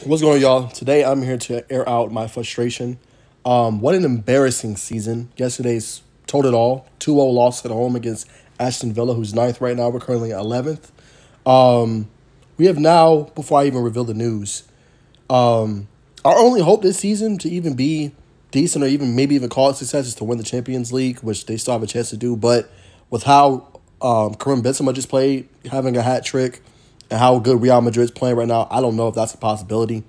What's going on, y'all? Today I'm here to air out my frustration. What an embarrassing season. Yesterday's told it all. 2-0 loss at home against Aston Villa, who's ninth right now. We're currently 11th. We have now, before I even reveal the news, our only hope this season to even be decent or even maybe even call it success is to win the Champions League, which they still have a chance to do. But with how Karim Benzema just played, having a hat trick, and how good Real Madrid's playing right now, I don't know if that's a possibility.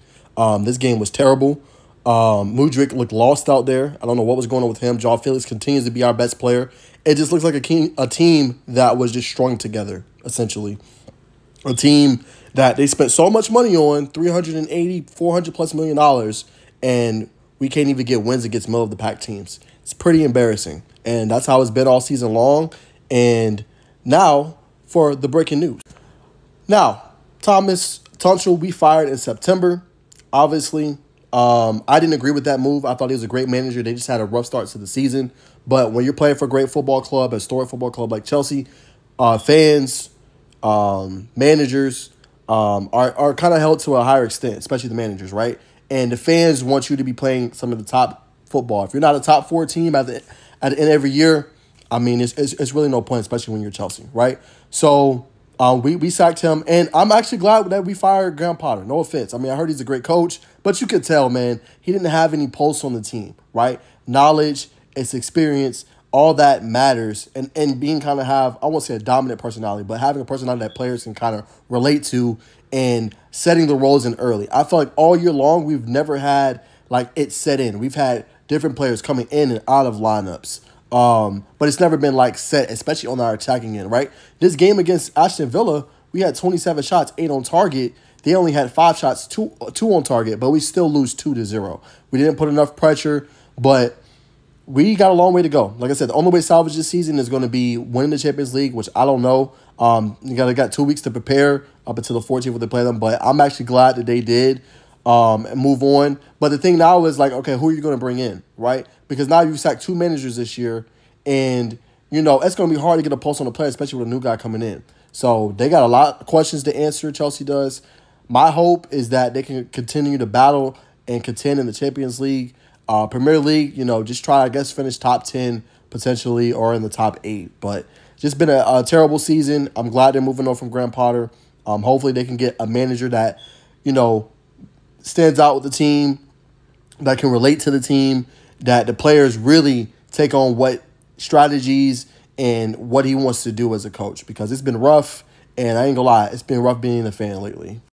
This game was terrible. Mudryk looked lost out there. I don't know what was going on with him. João Felix continues to be our best player. It just looks like a team that was just strung together, essentially. A team that they spent so much money on, $380, $400+ million, and we can't even get wins against middle-of-the-pack teams. It's pretty embarrassing, and that's how it's been all season long. And now for the breaking news. Now, Thomas Tuchel will be fired in September. Obviously, I didn't agree with that move. I thought he was a great manager. They just had a rough start to the season. But when you're playing for a great football club, a historic football club like Chelsea, fans, managers are kind of held to a higher extent, especially the managers, right? And the fans want you to be playing some of the top football. If you're not a top 4 team at the end of every year, I mean, it's really no point, especially when you're Chelsea, right? So we sacked him, and I'm actually glad that we fired Graham Potter. No offense. I mean, I heard he's a great coach, but you could tell, man, he didn't have any pulse on the team, right? Knowledge, it's experience, all that matters, and being kind of have, I won't say a dominant personality, but having a personality that players can kind of relate to and setting the roles in early. I feel like all year long, we've never had, like, it set in. We've had different players coming in and out of lineups. But it's never been like set, especially on our attacking end, right? This game against Aston Villa, we had 27 shots, 8 on target. They only had 5 shots, two on target, but we still lose 2-0. We didn't put enough pressure, but we got a long way to go. Like I said, the only way to salvage this season is going to be winning the Champions League, which I don't know. You got 2 weeks to prepare up until the 14th when they play them, but I'm actually glad that they did and move on. But the thing now is, like, okay, who are you going to bring in, right? Because now you've sacked 2 managers this year, and, you know, it's going to be hard to get a pulse on the player, especially with a new guy coming in. So they got a lot of questions to answer, Chelsea does. My hope is that they can continue to battle and contend in the Champions League. Premier League, you know, just try, I guess, finish top 10 potentially or in the top 8. But just been a terrible season. I'm glad they're moving on from Graham Potter. Hopefully they can get a manager that, you know, stands out with the team, that can relate to the team, that the players really take on what strategies and what he wants to do as a coach, because it's been rough, and I ain't gonna lie, it's been rough being a fan lately.